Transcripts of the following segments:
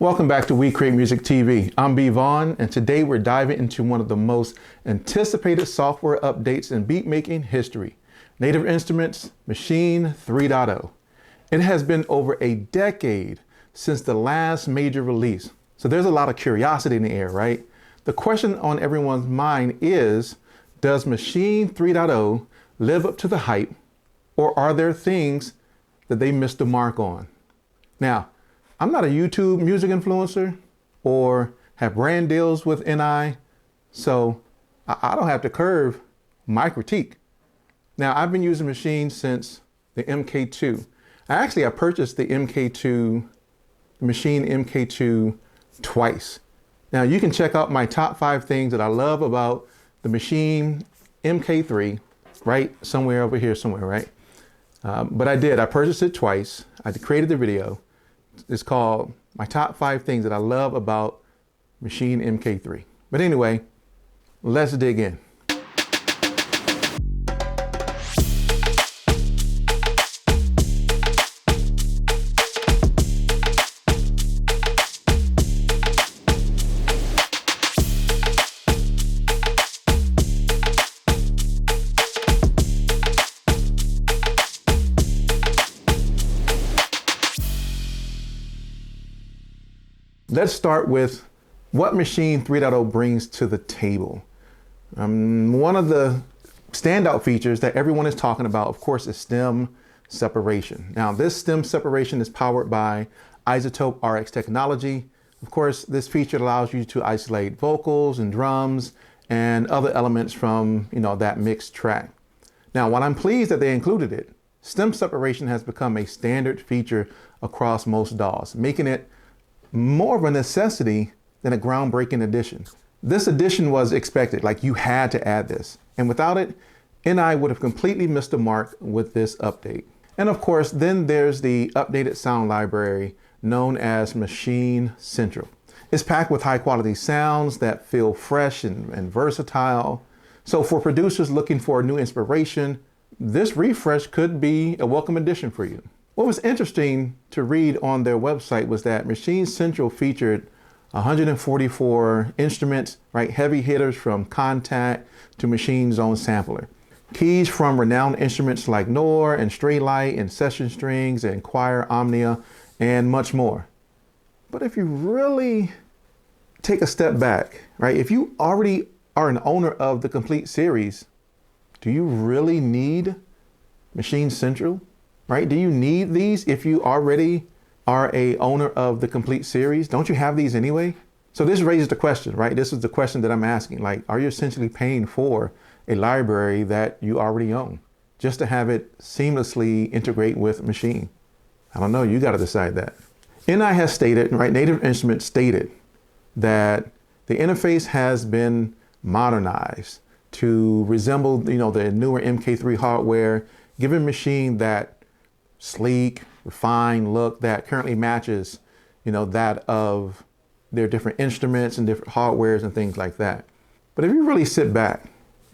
Welcome back to We Create Music TV. I'm B. Vaughn, and today we're diving into one of the most anticipated software updates in beatmaking history, Native Instruments Maschine 3.0. It has been over a decade since the last major release, so there's a lot of curiosity in the air, right? The question on everyone's mind is, does Maschine 3.0 live up to the hype, or are there things that they missed the mark on? Now, I'm not a YouTube music influencer or have brand deals with NI, so I don't have to curve my critique. Now, I've been using Maschine since the MK2. I purchased the MK2, Maschine MK2 twice. Now, you can check out my top 5 things that I love about the Maschine MK3, right? Somewhere over here, somewhere, right? But I purchased it twice. I created the video. It's called My Top 5 Things That I Love About Maschine MK3. But anyway, let's dig in. Let's start with what Maschine 3.0 brings to the table. One of the standout features that everyone is talking about, of course, is stem separation. Now, this stem separation is powered by iZotope RX technology. Of course, this feature allows you to isolate vocals and drums and other elements from, that mixed track. Now, while I'm pleased that they included it, stem separation has become a standard feature across most DAWs, making it more of a necessity than a groundbreaking addition. This addition was expected, like you had to add this. And without it, NI would have completely missed the mark with this update. And of course, then there's the updated sound library known as Maschine Central. It's packed with high quality sounds that feel fresh and versatile. So for producers looking for new inspiration, this refresh could be a welcome addition for you. What was interesting to read on their website was that Maschine Central featured 144 instruments, right? Heavy hitters from Contact to Maschine Zone Sampler. Keys from renowned instruments like Nor and Straylight and Session Strings and Choir Omnia and much more. But if you really take a step back, right? If you already are an owner of the complete series, do you really need Maschine Central? Right? Do you need these if you already are a owner of the complete series? Don't you have these anyway? So this raises the question, right? This is the question that I'm asking. Like, are you essentially paying for a library that you already own just to have it seamlessly integrate with Maschine? I don't know. You got to decide that. NI has stated, right? Native Instruments stated that the interface has been modernized to resemble, the newer MK3 hardware, giving Maschine that sleek, refined look that currently matches, that of their different instruments and different hardwares and things like that. But if you really sit back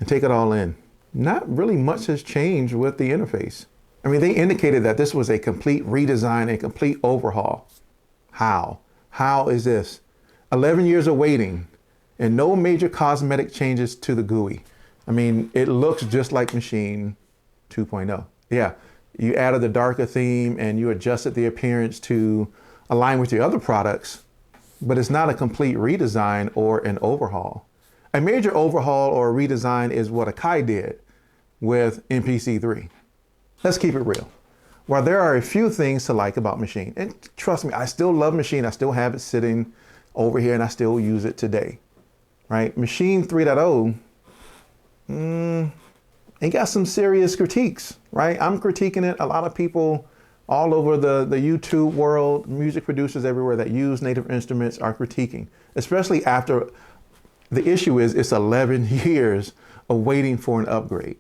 and take it all in, not really much has changed with the interface. I mean, they indicated that this was a complete redesign, a complete overhaul. How? How is this? 11 years of waiting and no major cosmetic changes to the GUI. I mean, it looks just like Maschine 2.0. Yeah. You added the darker theme and you adjusted the appearance to align with your other products, but it's not a complete redesign or an overhaul. A major overhaul or redesign is what Akai did with MPC3. Let's keep it real. While there are a few things to like about Maschine, and trust me, I still love Maschine. I still have it sitting over here and I still use it today, right? Maschine 3.0, it got some serious critiques, right? I'm critiquing it. A lot of people all over the YouTube world, music producers everywhere that use Native Instruments are critiquing, especially after the issue is it's 11 years of waiting for an upgrade.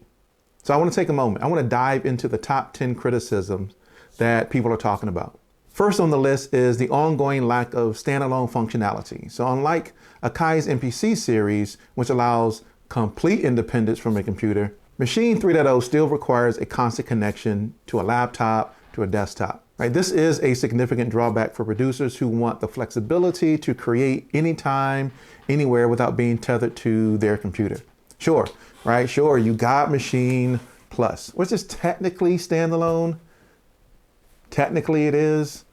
So I want to take a moment. I want to dive into the top 10 criticisms that people are talking about. First on the list is the ongoing lack of standalone functionality. So unlike Akai's MPC series, which allows complete independence from a computer, Maschine 3.0 still requires a constant connection to a laptop, to a desktop, right? This is a significant drawback for producers who want the flexibility to create anytime, anywhere without being tethered to their computer. Sure, right? Sure, you got Maschine Plus, which is technically standalone. Technically it is,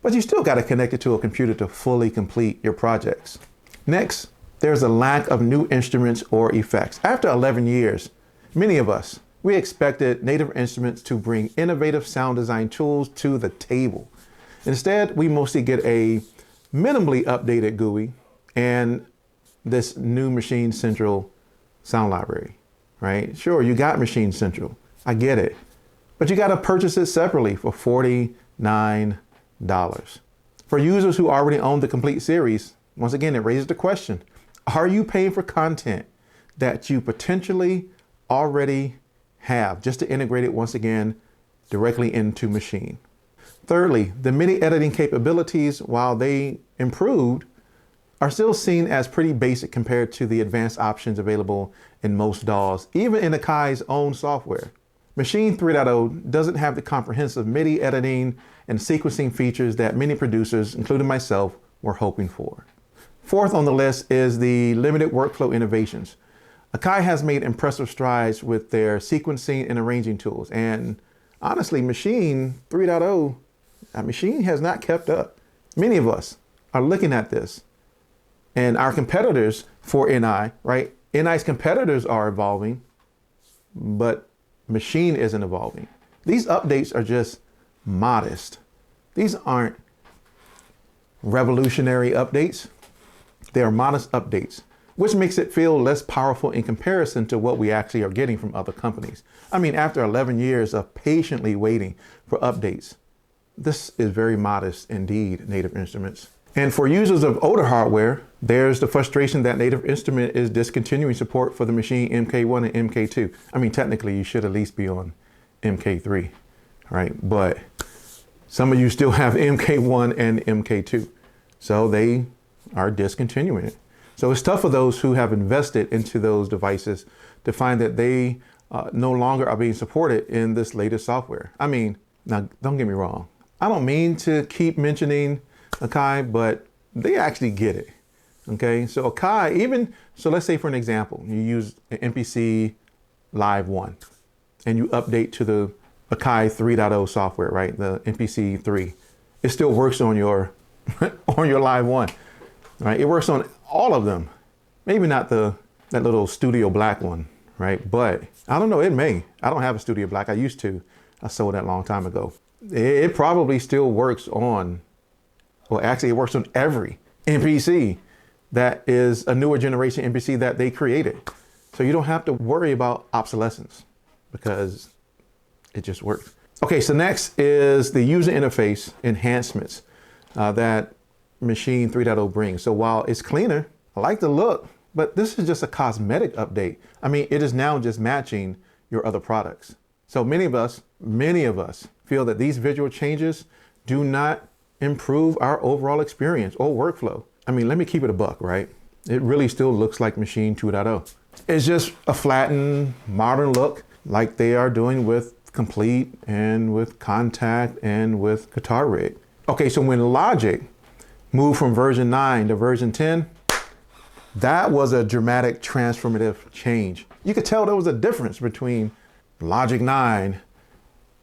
but you still got to connect it to a computer to fully complete your projects. Next, there's a lack of new instruments or effects. After 11 years, many of us, we expected Native Instruments to bring innovative sound design tools to the table. Instead, we mostly get a minimally updated GUI and this new Maschine Central sound library, right? Sure, you got Maschine Central, I get it, but you got to purchase it separately for $49. For users who already own the complete series, once again, it raises the question, are you paying for content that you potentially already have just to integrate it once again directly into Maschine? Thirdly, the many editing capabilities, while they improved, are still seen as pretty basic compared to the advanced options available in most DAWs, even in Akai's own software. Maschine 3.0 doesn't have the comprehensive MIDI editing and sequencing features that many producers, including myself, were hoping for. Fourth on the list is the limited workflow innovations. Akai has made impressive strides with their sequencing and arranging tools. And honestly, Maschine 3.0, Maschine has not kept up. Many of us are looking at this and our competitors for NI, right? NI's competitors are evolving, but Maschine isn't evolving. These updates are just modest. These aren't revolutionary updates. They are modest updates, which makes it feel less powerful in comparison to what we actually are getting from other companies. I mean, after 11 years of patiently waiting for updates, this is very modest indeed, Native Instruments. And for users of older hardware, there's the frustration that Native Instrument is discontinuing support for the Maschine MK1 and MK2. I mean, technically you should at least be on MK3, right? But some of you still have MK1 and MK2. So they are discontinuing it. So it's tough for those who have invested into those devices to find that they no longer are being supported in this latest software. I mean, now don't get me wrong. I don't mean to keep mentioning Akai, but they actually get it. Okay, so Akai, so let's say for an example, you use an MPC Live 1 and you update to the Akai 3.0 software, right? The MPC 3. It still works on your on your Live 1. Right, it works on all of them. Maybe not that little Studio Black one, right? But I don't know, it may. I don't have a Studio Black. I used to. I sold that a long time ago. It probably still works on, well, actually it works on every MPC that is a newer generation MPC that they created. So you don't have to worry about obsolescence because it just works. Okay, so next is the user interface enhancements that Maschine 3.0 brings. So while it's cleaner, I like the look, but this is just a cosmetic update. I mean, it is now just matching your other products. So many of us feel that these visual changes do not improve our overall experience or workflow. I mean, let me keep it a buck, right? It really still looks like Maschine 2.0. It's just a flattened, modern look like they are doing with Complete and with Contact and with Guitar Rig. Okay, so when Logic moved from version 9 to version 10, that was a dramatic transformative change. You could tell there was a difference between Logic 9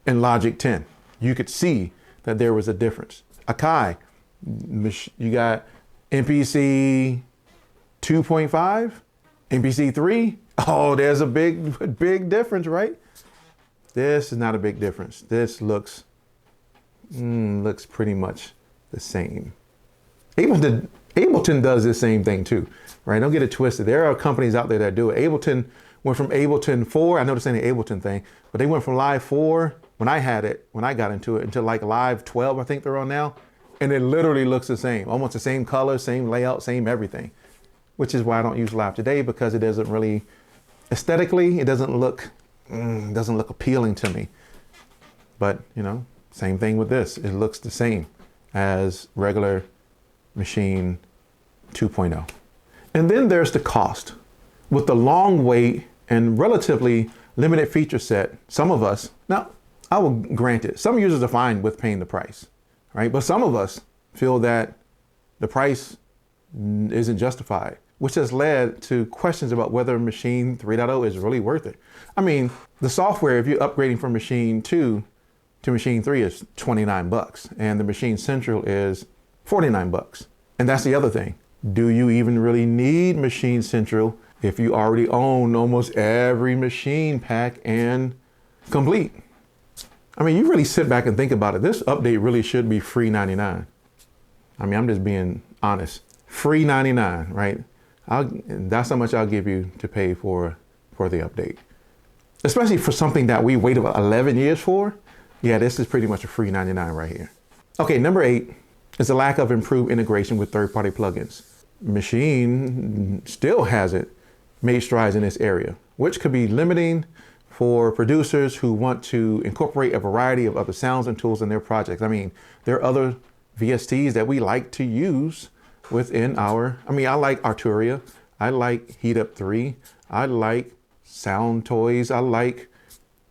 and Logic 10. You could see that there was a difference. Akai, you got MPC 2.5, MPC 3. Oh, there's a big difference, right? This is not a big difference. This looks pretty much the same. Ableton does the same thing too, right? Don't get it twisted. There are companies out there that do it. Ableton went from Ableton 4, I know this ain't an Ableton thing, but they went from Live 4 when I got into it, until like Live 12, I think they're on now. And it literally looks the same, almost the same color, same layout, same everything, which is why I don't use Live today, because it doesn't really, aesthetically, it doesn't look appealing to me. But you know, same thing with this. It looks the same as regular Maschine 2.0. And then there's the cost. With the long wait and relatively limited feature set, some of us, now I will grant it. Some users are fine with paying the price, right? But some of us feel that the price isn't justified, which has led to questions about whether Maschine 3.0 is really worth it. I mean, the software, if you're upgrading from Maschine 2 to Maschine 3 is 29 bucks, and the Maschine Central is 49 bucks. And that's the other thing. Do you even really need Maschine Central if you already own almost every machine pack and complete? I mean, you really sit back and think about it. This update really should be free 99. I mean, I'm just being honest. Free 99, right? That's how much I'll give you to pay for the update. Especially for something that we waited about 11 years for. Yeah, this is pretty much a free 99 right here. Okay, number 8 is the lack of improved integration with third-party plugins. Maschine still hasn't made strides in this area, which could be limiting for producers who want to incorporate a variety of other sounds and tools in their projects. I mean, there are other VSTs that we like to use within our, I like Arturia, I like Heat Up 3, I like Sound Toys,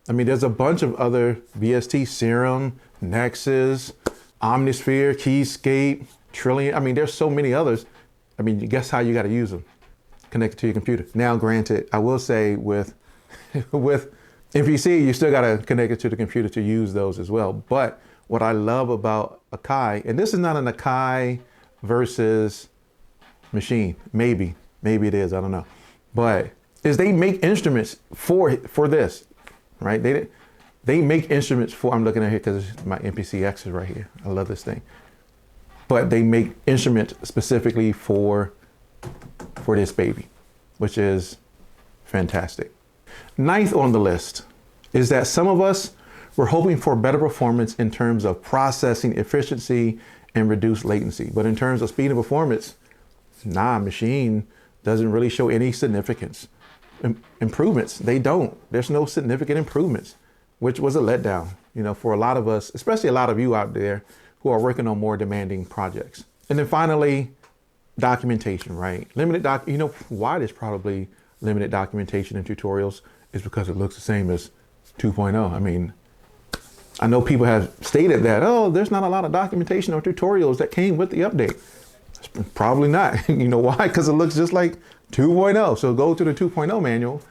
there's a bunch of other VST, Serum, Nexus, Omnisphere, Keyscape, Trillion. There's so many others. Guess how you got to use them? Connected to your computer. Now, granted, I will say with MPC, you still got to connect it to the computer to use those as well. But what I love about Akai, and this is not an Akai versus Maschine, maybe it is, I don't know, but is they make instruments for this, right? They make instruments for, I'm looking at here because my MPC-X is right here. I love this thing. But they make instruments specifically for this baby, which is fantastic. 9th on the list is that some of us were hoping for better performance in terms of processing efficiency and reduced latency. But in terms of speed and performance, Maschine doesn't really show any significance. Improvements, they don't. There's no significant improvements, which was a letdown, for a lot of us, especially a lot of you out there who are working on more demanding projects. And then finally, documentation, right? Limited why there's probably limited documentation and tutorials is because it looks the same as 2.0. I know people have stated that, there's not a lot of documentation or tutorials that came with the update. Probably not. You know why? Because it looks just like 2.0. So go to the 2.0 manual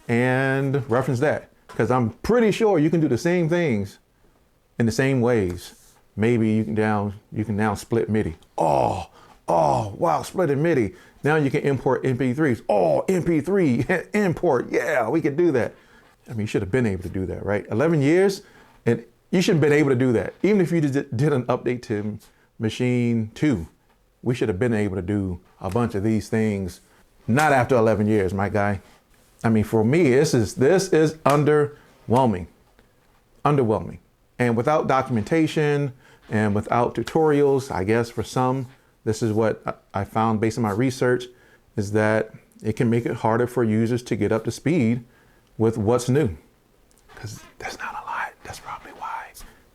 and reference that. Because I'm pretty sure you can do the same things in the same ways. Maybe you can now split MIDI. Oh, wow, splitting MIDI. Now you can import MP3s. Oh, MP3 import. Yeah, we can do that. You should have been able to do that, right? 11 years, and you should have been able to do that. Even if you did an update to Maschine 2, we should have been able to do a bunch of these things. Not after 11 years, my guy. For me, this is underwhelming. And without documentation and without tutorials, I guess for some, this is what I found based on my research, is that it can make it harder for users to get up to speed with what's new. Because that's not a lot. That's probably why.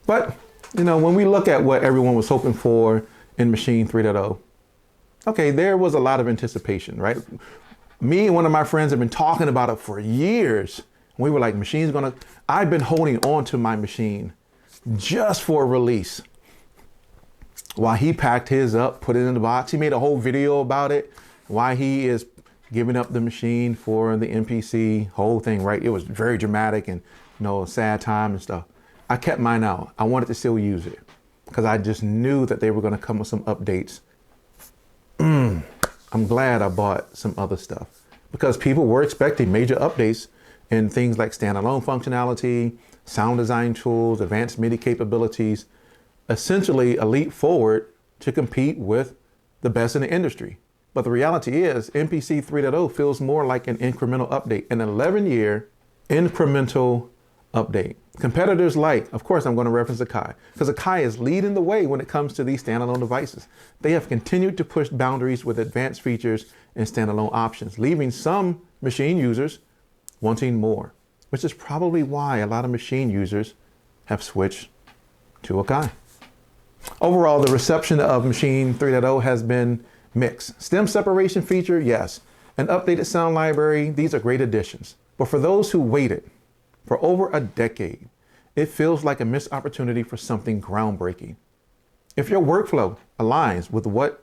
But, when we look at what everyone was hoping for in Maschine 3.0, okay, there was a lot of anticipation, right? Me and one of my friends have been talking about it for years. We were like, I've been holding on to my Maschine just for a release. While he packed his up, put it in the box. He made a whole video about it, why he is giving up the Maschine for the MPC, whole thing, right? It was very dramatic and, sad time and stuff. I kept mine out. I wanted to still use it because I just knew that they were going to come with some updates. I'm glad I bought some other stuff because people were expecting major updates in things like standalone functionality, sound design tools, advanced MIDI capabilities, essentially a leap forward to compete with the best in the industry. But the reality is MPC 3.0 feels more like an incremental update, an 11-year incremental update. Competitors of course, I'm going to reference Akai, because Akai is leading the way when it comes to these standalone devices. They have continued to push boundaries with advanced features and standalone options, leaving some Maschine users wanting more, which is probably why a lot of Maschine users have switched to Akai. Overall, the reception of Maschine 3.0 has been mixed. Stem separation feature, yes. An updated sound library, these are great additions. But for those who waited for over a decade it feels like a missed opportunity for something groundbreaking. If your workflow aligns with what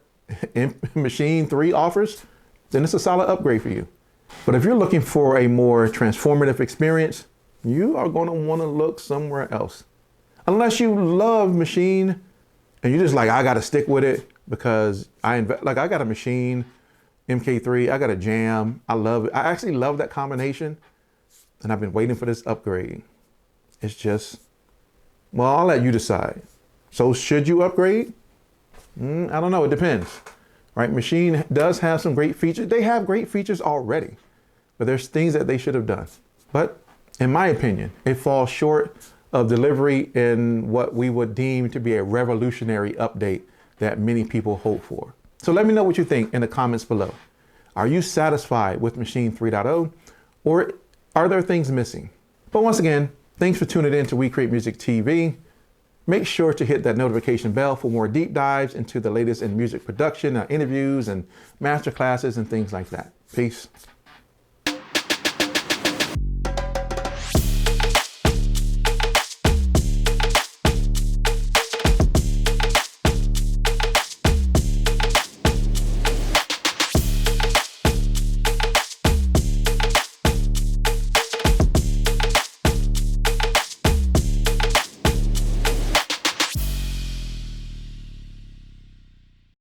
Maschine 3 offers, then it's a solid upgrade for you. But if you're looking for a more transformative experience, you are going to want to look somewhere else. Unless you love Maschine and you're just like, I got to stick with it because I got a Maschine MK3, I got a Jam. I love it. I actually love that combination, and I've been waiting for this upgrade. It's just, well, I'll let you decide. So should you upgrade? I don't know. It depends, right? Maschine does have some great features. They have great features already, but there's things that they should have done. But in my opinion, it falls short of delivery in what we would deem to be a revolutionary update that many people hope for. So let me know what you think in the comments below. Are you satisfied with Maschine 3.0, or are there things missing? But once again, thanks for tuning in to We Create Music TV. Make sure to hit that notification bell for more deep dives into the latest in music production, interviews and master classes and things like that. Peace.